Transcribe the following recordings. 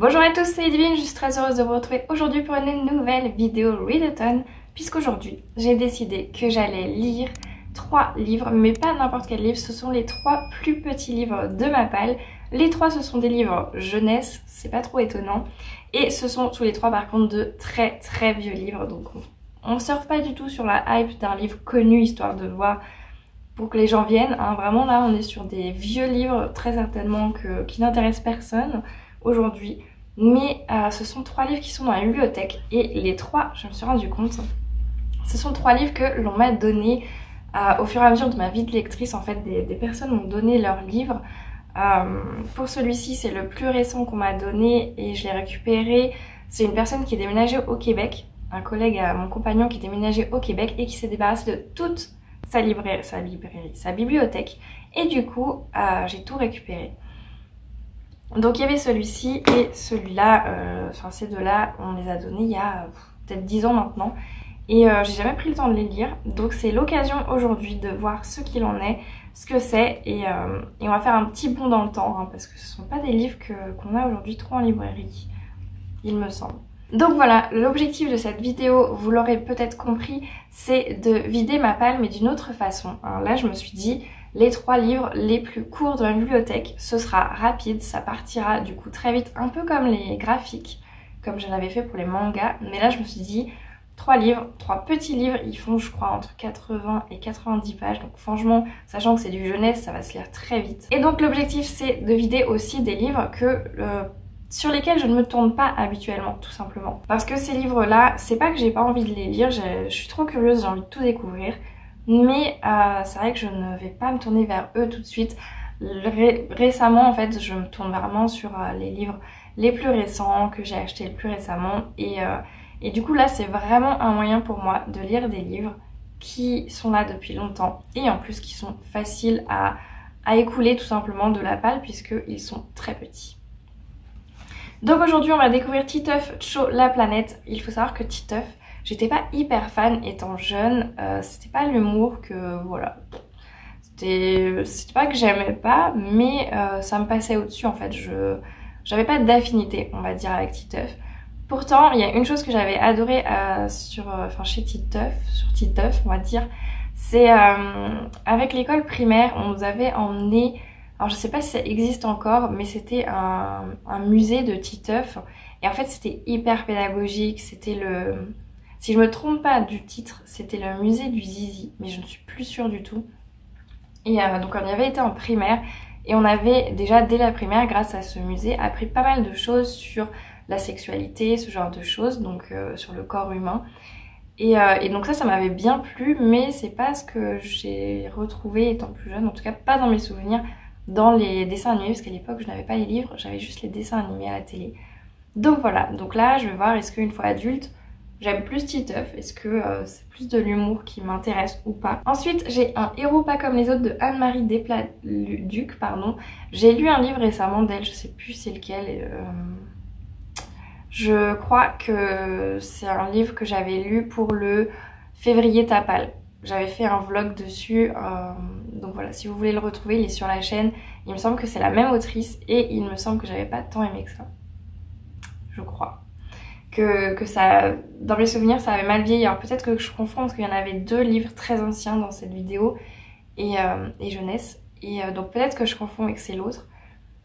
Bonjour à tous, c'est Edwin, je suis très heureuse de vous retrouver aujourd'hui pour une nouvelle vidéo Readathon, puisqu'aujourd'hui j'ai décidé que j'allais lire 3 livres, mais pas n'importe quel livre, ce sont les 3 plus petits livres de ma palle. Les 3 ce sont des livres jeunesse, c'est pas trop étonnant, et ce sont tous les 3 par contre de très vieux livres, donc on surfe pas du tout sur la hype d'un livre connu histoire de voir pour que les gens viennent, hein. Vraiment là on est sur des vieux livres très certainement qui n'intéressent personne aujourd'hui. Mais ce sont 3 livres qui sont dans la bibliothèque et les 3, je me suis rendu compte, ce sont 3 livres que l'on m'a donné au fur et à mesure de ma vie de lectrice. En fait, des personnes m'ont donné leurs livres. Pour celui-ci, c'est le plus récent qu'on m'a donné et je l'ai récupéré. C'est une personne qui est déménagée au Québec, un collègue à mon compagnon qui est déménagé au Québec et qui s'est débarrassé de toute sa bibliothèque. Et du coup, j'ai tout récupéré. Donc il y avait celui-ci et celui-là, enfin ces deux-là, on les a donnés il y a peut-être 10 ans maintenant. Et j'ai jamais pris le temps de les lire. Donc c'est l'occasion aujourd'hui de voir ce qu'il en est, ce que c'est. Et on va faire un petit bond dans le temps, hein, parce que ce ne sont pas des livres qu'on a aujourd'hui trop en librairie, il me semble. Donc voilà, l'objectif de cette vidéo, vous l'aurez peut-être compris, c'est de vider ma palle mais d'une autre façon. Alors là je me suis dit, les 3 livres les plus courts de la bibliothèque, ce sera rapide, ça partira du coup très vite, un peu comme les graphiques, comme je l'avais fait pour les mangas. Mais là je me suis dit, 3 livres, 3 petits livres, ils font je crois entre 80 et 90 pages. Donc franchement, sachant que c'est du jeunesse, ça va se lire très vite. Et donc l'objectif c'est de vider aussi des livres sur lesquels je ne me tourne pas habituellement, tout simplement. Parce que ces livres-là, c'est pas que j'ai pas envie de les lire, je suis trop curieuse, j'ai envie de tout découvrir. Mais c'est vrai que je ne vais pas me tourner vers eux tout de suite. Récemment, en fait, je me tourne vraiment sur les livres les plus récents que j'ai achetés le plus récemment. Et du coup, là, c'est vraiment un moyen pour moi de lire des livres qui sont là depuis longtemps et en plus qui sont faciles à écouler tout simplement de la palle puisqu'ils sont très petits. Donc aujourd'hui, on va découvrir Titeuf Tcho la planète. Il faut savoir que Titeuf, j'étais pas hyper fan étant jeune, c'était pas l'humour que, voilà, c'était pas que j'aimais pas, mais ça me passait au-dessus en fait, j'avais pas d'affinité, on va dire, avec Titeuf. Pourtant, il y a une chose que j'avais adoré chez Titeuf, sur Titeuf, on va dire, c'est avec l'école primaire, on nous avait emmené, alors je sais pas si ça existe encore, mais c'était un musée de Titeuf, et en fait c'était hyper pédagogique, c'était si je me trompe pas du titre, c'était le musée du Zizi, mais je ne suis plus sûre du tout. Et donc on y avait été en primaire et on avait déjà dès la primaire, grâce à ce musée, appris pas mal de choses sur la sexualité, ce genre de choses, donc sur le corps humain. Et donc ça m'avait bien plu, mais c'est pas ce que j'ai retrouvé étant plus jeune, en tout cas pas dans mes souvenirs, dans les dessins animés, parce qu'à l'époque je n'avais pas les livres, j'avais juste les dessins animés à la télé. Donc voilà, donc là je vais voir est-ce qu'une fois adulte, j'aime plus Titeuf, est-ce que c'est plus de l'humour qui m'intéresse ou pas. Ensuite, j'ai un héros pas comme les autres de Anne-Marie Desplat-Duc, pardon. J'ai lu un livre récemment d'elle, je sais plus c'est lequel. Je crois que c'est un livre que j'avais lu pour le février Tapal. J'avais fait un vlog dessus, donc voilà, si vous voulez le retrouver, il est sur la chaîne. Il me semble que c'est la même autrice et il me semble que j'avais pas tant aimé que ça. Je crois. Que ça, dans mes souvenirs, ça avait mal vieilli. Alors peut-être que je confonds parce qu'il y en avait 2 livres très anciens dans cette vidéo et jeunesse. Et donc peut-être que je confonds et que c'est l'autre.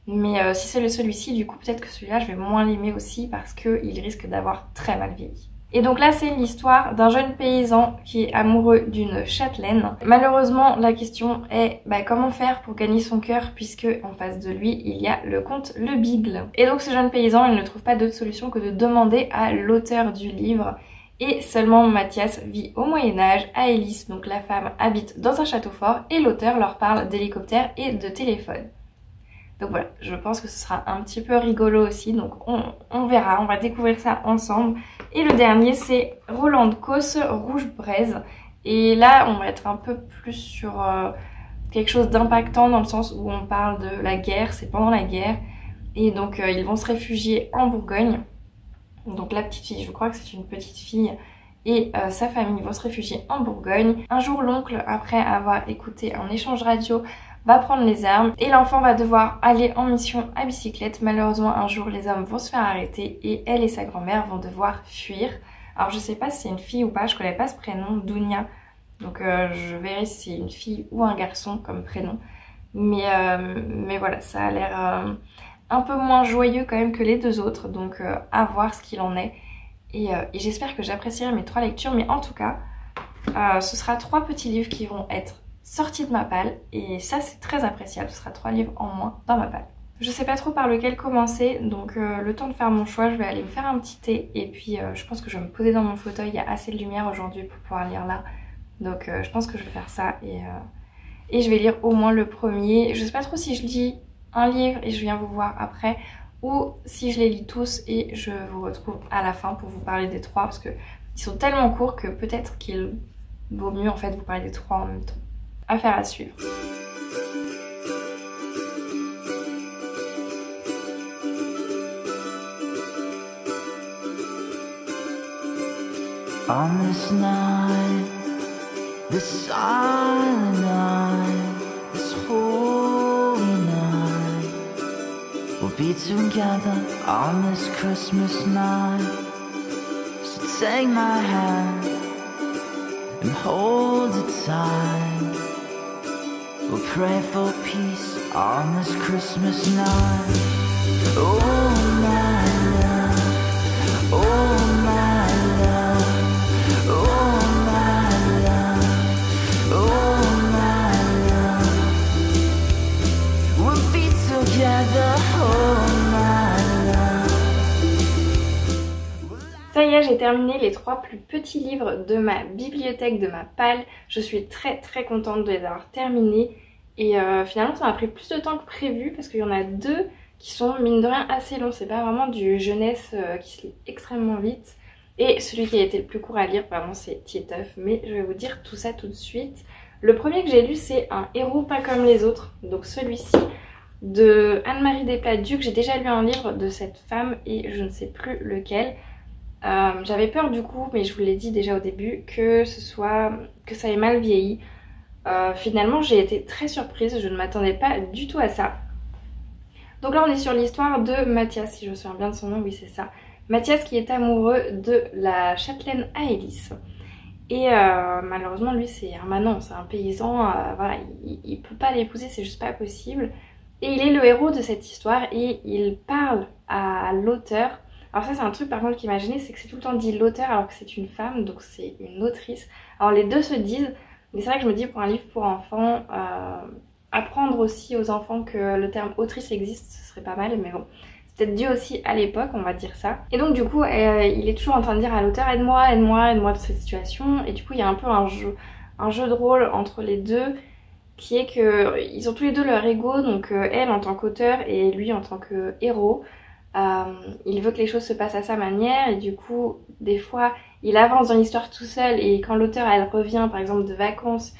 Mais si c'est celui-ci, du coup peut-être que celui-là je vais moins l'aimer aussi parce qu'il risque d'avoir très mal vieilli. Et donc là c'est l'histoire d'un jeune paysan qui est amoureux d'une châtelaine. Malheureusement la question est comment faire pour gagner son cœur puisque en face de lui il y a le comte Le Bigle. Et donc ce jeune paysan il ne trouve pas d'autre solution que de demander à l'auteur du livre. Et seulement Mathias vit au Moyen-Âge, Aélis, donc la femme, habite dans un château fort et l'auteur leur parle d'hélicoptère et de téléphone. Donc voilà, je pense que ce sera un petit peu rigolo aussi, donc on verra, on va découvrir ça ensemble. Et le dernier c'est Roland Causse, Rouge Braise. Et là on va être un peu plus sur quelque chose d'impactant dans le sens où on parle de la guerre, c'est pendant la guerre. Et donc ils vont se réfugier en Bourgogne. Donc la petite fille, je crois que c'est une petite fille, et sa famille vont se réfugier en Bourgogne. Un jour l'oncle, après avoir écouté un échange radio va prendre les armes et l'enfant va devoir aller en mission à bicyclette. Malheureusement un jour les hommes vont se faire arrêter et elle et sa grand-mère vont devoir fuir. Alors je sais pas si c'est une fille ou pas, je connais pas ce prénom, Dounia. Donc je verrai si c'est une fille ou un garçon comme prénom. Mais voilà, ça a l'air un peu moins joyeux quand même que les deux autres. Donc à voir ce qu'il en est. Et j'espère que j'apprécierai mes 3 lectures. Mais en tout cas, ce sera 3 petits livres qui vont être sortis de ma palle. Et ça c'est très appréciable, ce sera 3 livres en moins dans ma palle. Je sais pas trop par lequel commencer, donc le temps de faire mon choix, je vais aller me faire un petit thé. Et puis je pense que je vais me poser dans mon fauteuil, il y a assez de lumière aujourd'hui pour pouvoir lire là. Donc je pense que je vais faire ça et je vais lire au moins le premier. Je sais pas trop si je lis un livre et je viens vous voir après ou si je les lis tous et je vous retrouve à la fin pour vous parler des 3 parce que ils sont tellement courts que peut-être qu'il vaut mieux en fait vous parler des 3 en même temps. Affaire à suivre. On this night, this silent night, this holy night, we'll be together on this Christmas night. So take my hand and hold it tight. We'll pray for peace on this Christmas night. Oh my love, oh my love. Oh my love, oh my love, we'll be together, oh my love. Ça y est, j'ai terminé les 3 plus petits livres de ma bibliothèque, de ma palle. Je suis très contente de les avoir terminés. Et finalement ça m'a pris plus de temps que prévu parce qu'il y en a 2 qui sont mine de rien assez longs. C'est pas vraiment du jeunesse qui se lit extrêmement vite. Et celui qui a été le plus court à lire, vraiment, c'est Tieteuf. Mais je vais vous dire tout ça tout de suite. Le premier que j'ai lu, c'est Un héros pas comme les autres. Donc celui-ci, de Anne-Marie Desplat-Duc. J'ai déjà lu un livre de cette femme et je ne sais plus lequel. J'avais peur du coup, mais je vous l'ai dit déjà au début, que ça ait mal vieilli. Finalement, j'ai été très surprise. Je ne m'attendais pas du tout à ça. Donc là, on est sur l'histoire de Mathias, si je me souviens bien de son nom. Oui, c'est ça. Mathias qui est amoureux de la châtelaine Aélis. Et malheureusement lui c'est un manant, c'est un paysan, voilà, il peut pas l'épouser, c'est juste pas possible. Et il est le héros de cette histoire et il parle à l'auteur. Alors ça c'est un truc par contre qui m'a gênée, c'est que c'est tout le temps dit l'auteur alors que c'est une femme, donc c'est une autrice. Alors les deux se disent, mais c'est vrai que je me dis pour un livre pour enfants, apprendre aussi aux enfants que le terme autrice existe, ce serait pas mal, mais bon. Peut-être dû aussi à l'époque, on va dire ça. Et donc du coup, il est toujours en train de dire à l'auteur aide-moi, aide-moi, aide-moi dans cette situation. Et du coup, il y a un peu un jeu de rôle entre les deux qui est que ils ont tous les deux leur ego, donc elle en tant qu'auteur et lui en tant que héros. Il veut que les choses se passent à sa manière et du coup, des fois, il avance dans l'histoire tout seul et quand l'auteur elle revient par exemple de vacances,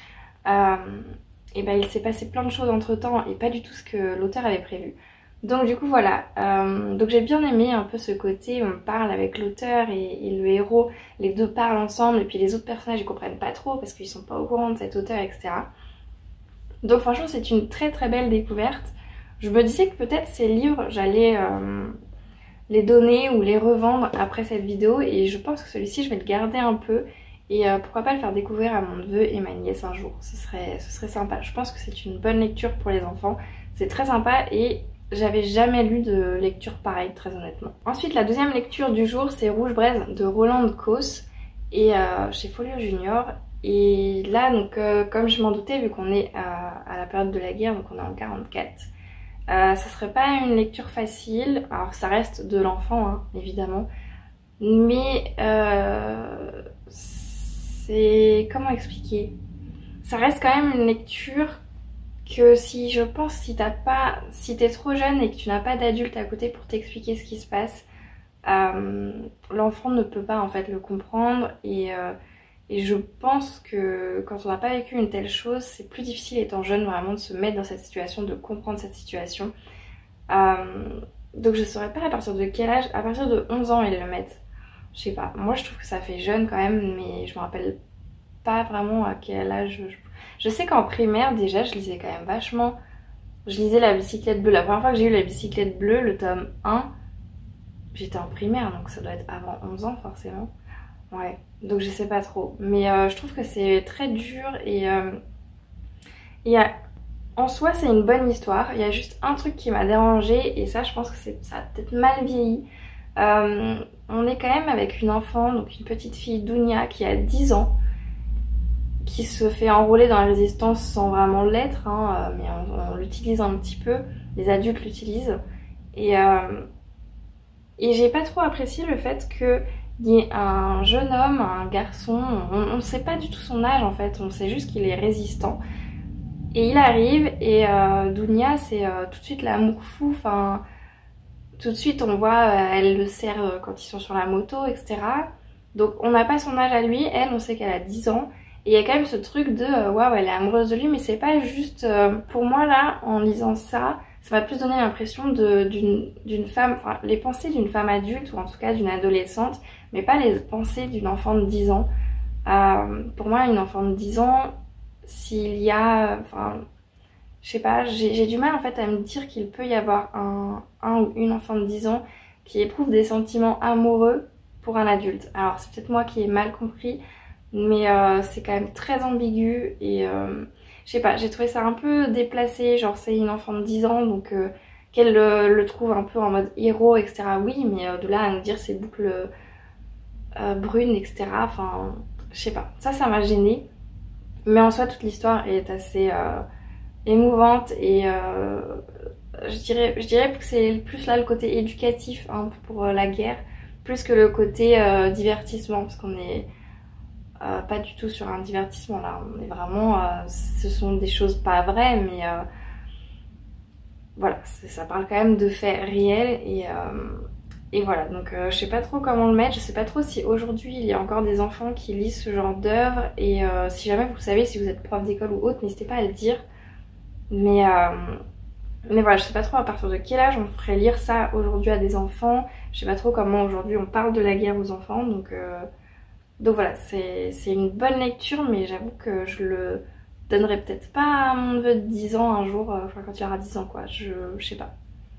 et ben il s'est passé plein de choses entre temps et pas du tout ce que l'auteur avait prévu. Donc du coup voilà, donc j'ai bien aimé un peu ce côté, on parle avec l'auteur et le héros, les deux parlent ensemble et puis les autres personnages ils comprennent pas trop parce qu'ils sont pas au courant de cet auteur, etc. Donc franchement c'est une très belle découverte. Je me disais que peut-être ces livres j'allais les donner ou les revendre après cette vidéo et je pense que celui-ci je vais le garder un peu et pourquoi pas le faire découvrir à mon neveu et ma nièce un jour, ce serait sympa. Je pense que c'est une bonne lecture pour les enfants, c'est très sympa et j'avais jamais lu de lecture pareille, très honnêtement. Ensuite, la deuxième lecture du jour, c'est Rouge Braise de Roland Cos et chez Folio Junior. Et là, donc, comme je m'en doutais, vu qu'on est à la période de la guerre, donc on est en 44, ça serait pas une lecture facile. Alors, ça reste de l'enfant, hein, évidemment. Mais c'est... comment expliquer? Ça reste quand même une lecture que si t'es trop jeune et que tu n'as pas d'adulte à côté pour t'expliquer ce qui se passe, l'enfant ne peut pas en fait le comprendre et je pense que quand on n'a pas vécu une telle chose, c'est plus difficile étant jeune vraiment de se mettre dans cette situation, de comprendre cette situation. Donc je saurais pas à partir de quel âge, à partir de 11 ans ils le mettent. Je sais pas, moi je trouve que ça fait jeune quand même, mais je me rappelle pas vraiment à quel âge. Je sais qu'en primaire déjà je lisais quand même vachement. Je lisais La bicyclette bleue. La première fois que j'ai eu La bicyclette bleue, le tome 1, j'étais en primaire, donc ça doit être avant 11 ans forcément. Ouais, donc je sais pas trop. Mais je trouve que c'est très dur et en soi c'est une bonne histoire. Il y a juste un truc qui m'a dérangée et ça je pense que ça a peut-être mal vieilli. On est quand même avec une enfant, donc une petite fille Dounia qui a 10 ans, qui se fait enrôler dans la résistance sans vraiment l'être, hein, mais on l'utilise un petit peu, les adultes l'utilisent. Et j'ai pas trop apprécié le fait qu'il y ait un jeune homme, un garçon, on sait pas du tout son âge en fait, on sait juste qu'il est résistant. Et il arrive et Dounia c'est tout de suite l'amour fou, enfin tout de suite on voit elle le serre quand ils sont sur la moto, etc. Donc on n'a pas son âge à lui, elle on sait qu'elle a 10 ans. Et il y a quand même ce truc de waouh elle est amoureuse de lui, mais c'est pas juste pour moi là en lisant ça m'a plus donné l'impression d'une femme, enfin les pensées d'une femme adulte ou en tout cas d'une adolescente, mais pas les pensées d'une enfant de 10 ans. Pour moi une enfant de 10 ans, s'il y a, enfin je sais pas, j'ai du mal en fait à me dire qu'il peut y avoir un ou une enfant de 10 ans qui éprouve des sentiments amoureux pour un adulte. Alors c'est peut-être moi qui ai mal compris, mais c'est quand même très ambigu et je sais pas, j'ai trouvé ça un peu déplacé, genre c'est une enfant de 10 ans donc qu'elle le trouve un peu en mode héros, etc. Oui, mais de là à nous dire ses boucles brunes, etc. Enfin, je sais pas, ça m'a gênée. Mais en soi, toute l'histoire est assez émouvante et je dirais que c'est plus là le côté éducatif hein, pour la guerre, plus que le côté divertissement, parce qu'on est pas du tout sur un divertissement là, on est vraiment, ce sont des choses pas vraies, mais voilà, ça parle quand même de faits réels et voilà, donc je sais pas trop comment le mettre, je sais pas trop si aujourd'hui il y a encore des enfants qui lisent ce genre d'œuvre et si jamais vous savez, si vous êtes prof d'école ou autre, n'hésitez pas à le dire. Mais voilà, je sais pas trop à partir de quel âge on ferait lire ça aujourd'hui à des enfants, je sais pas trop comment aujourd'hui on parle de la guerre aux enfants, donc voilà, c'est une bonne lecture, mais j'avoue que je le donnerai peut-être pas à mon neveu de 10 ans un jour, enfin quand il aura 10 ans quoi, je sais pas.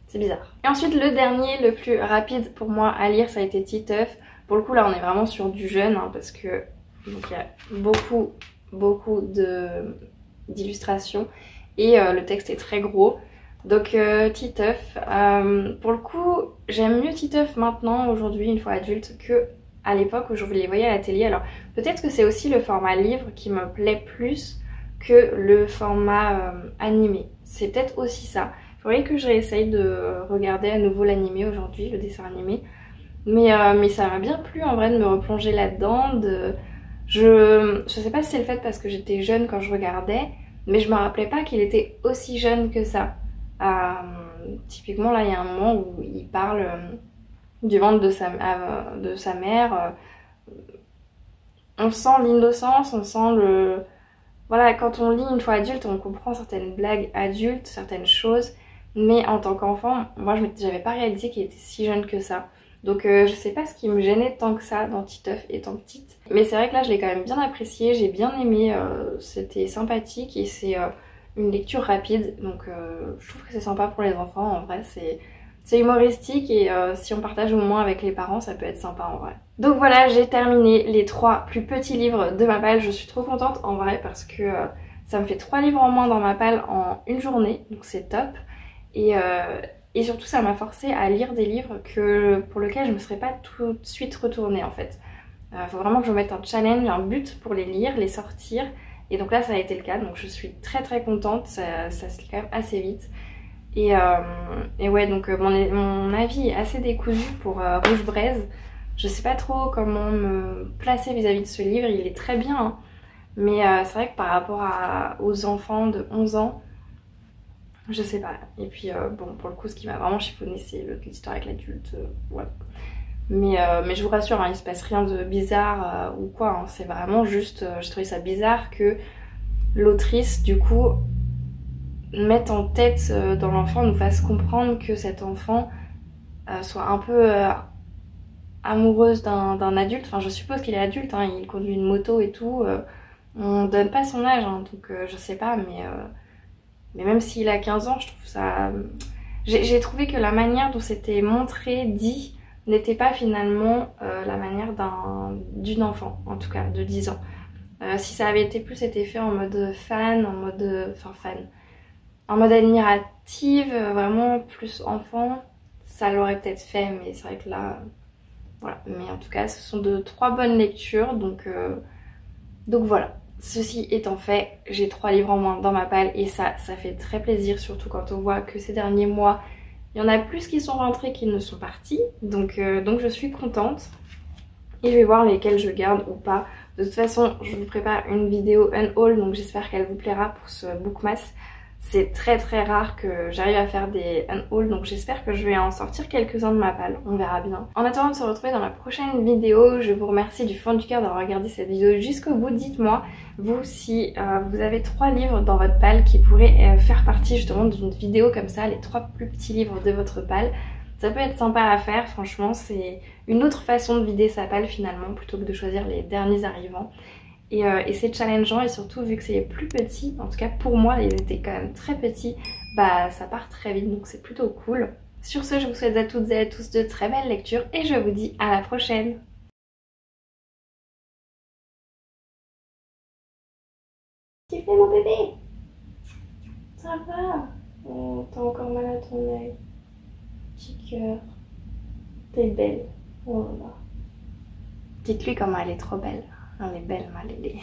C'est bizarre. Et ensuite le dernier, le plus rapide pour moi à lire, ça a été Titeuf. Pour le coup là on est vraiment sur du jeune hein, parce que donc il y a beaucoup d'illustrations et le texte est très gros. Donc Titeuf, pour le coup j'aime mieux Titeuf maintenant aujourd'hui une fois adulte que à l'époque où je les voyais à la télé. Alors peut-être que c'est aussi le format livre qui me plaît plus que le format animé. C'est peut-être aussi ça. Il faudrait que je réessaye de regarder à nouveau l'animé aujourd'hui, le dessin animé. Mais ça m'a bien plu en vrai de me replonger là-dedans. Je sais pas si c'est le fait parce que j'étais jeune quand je regardais, mais je me rappelais pas qu'il était aussi jeune que ça. Typiquement là il y a un moment où il parle du ventre de sa mère. On sent l'innocence, on sent le... Voilà, quand on lit une fois adulte, on comprend certaines blagues adultes, certaines choses, mais en tant qu'enfant, moi j'avais pas réalisé qu'il était si jeune que ça. Donc je sais pas ce qui me gênait tant que ça dans Titeuf étant petite. Mais c'est vrai que là je l'ai quand même bien apprécié, j'ai bien aimé, c'était sympathique et c'est une lecture rapide. Donc je trouve que c'est sympa pour les enfants, en vrai c'est humoristique et si on partage au moins avec les parents, ça peut être sympa en vrai. Donc voilà, j'ai terminé les 3 plus petits livres de ma palle. Je suis trop contente en vrai parce que ça me fait 3 livres en moins dans ma palle en une journée, donc c'est top. Et surtout ça m'a forcé à lire des livres pour lesquels je me serais pas tout de suite retournée en fait. Faut vraiment que je me mette un challenge, un but pour les lire, les sortir. Et donc là ça a été le cas, donc je suis très contente, ça se lit quand même assez vite. Et ouais, donc mon avis est assez décousu pour Rouge Braise. Je sais pas trop comment me placer vis-à-vis de ce livre, il est très bien, hein. Mais c'est vrai que par rapport aux enfants de 11 ans, je sais pas. Et puis bon, pour le coup, ce qui m'a vraiment chiffonné, c'est l'histoire avec l'adulte, voilà. Mais je vous rassure, hein, il se passe rien de bizarre ou quoi, hein. C'est vraiment juste, j'ai trouvé ça bizarre que l'autrice, du coup, mette en tête dans l'enfant, nous fasse comprendre que cet enfant soit un peu amoureuse d'un adulte. Enfin je suppose qu'il est adulte, hein, il conduit une moto et tout, On donne pas son âge, hein, donc je sais pas, mais même s'il a 15 ans, je trouve ça... J'ai trouvé que la manière dont c'était montré, dit, n'était pas finalement la manière d'une enfant, en tout cas de 10 ans. Si ça avait été plus été fait en mode fan, en mode admirative, vraiment plus enfant, ça l'aurait peut-être fait, mais c'est vrai que là, voilà. Mais en tout cas, ce sont de 3 bonnes lectures, donc voilà. Ceci étant fait, j'ai 3 livres en moins dans ma palle et ça fait très plaisir, surtout quand on voit que ces derniers mois, il y en a plus qui sont rentrés qu'ils ne sont partis, donc je suis contente. Et je vais voir lesquels je garde ou pas. De toute façon, je vous prépare une vidéo unhaul, donc j'espère qu'elle vous plaira pour ce bookmas. C'est très rare que j'arrive à faire des unhauls, donc j'espère que je vais en sortir quelques-uns de ma palle, on verra bien. En attendant de se retrouver dans la prochaine vidéo, je vous remercie du fond du cœur d'avoir regardé cette vidéo jusqu'au bout. Dites-moi, vous, si vous avez 3 livres dans votre palle qui pourraient faire partie justement d'une vidéo comme ça, les 3 plus petits livres de votre palle. Ça peut être sympa à faire, franchement, c'est une autre façon de vider sa palle finalement, plutôt que de choisir les derniers arrivants. Et c'est challengeant, et surtout vu que c'est les plus petits, en tout cas pour moi ils étaient quand même très petits, bah ça part très vite, donc c'est plutôt cool. Sur ce, je vous souhaite à toutes et à tous de très belles lectures et je vous dis à la prochaine. Tu fais mon bébé? Ça va? Oh, t'as encore mal à ton œil. Petit cœur. T'es belle. Oh là là. Dites-lui comment elle est trop belle. Elle est belle, ma Lélé.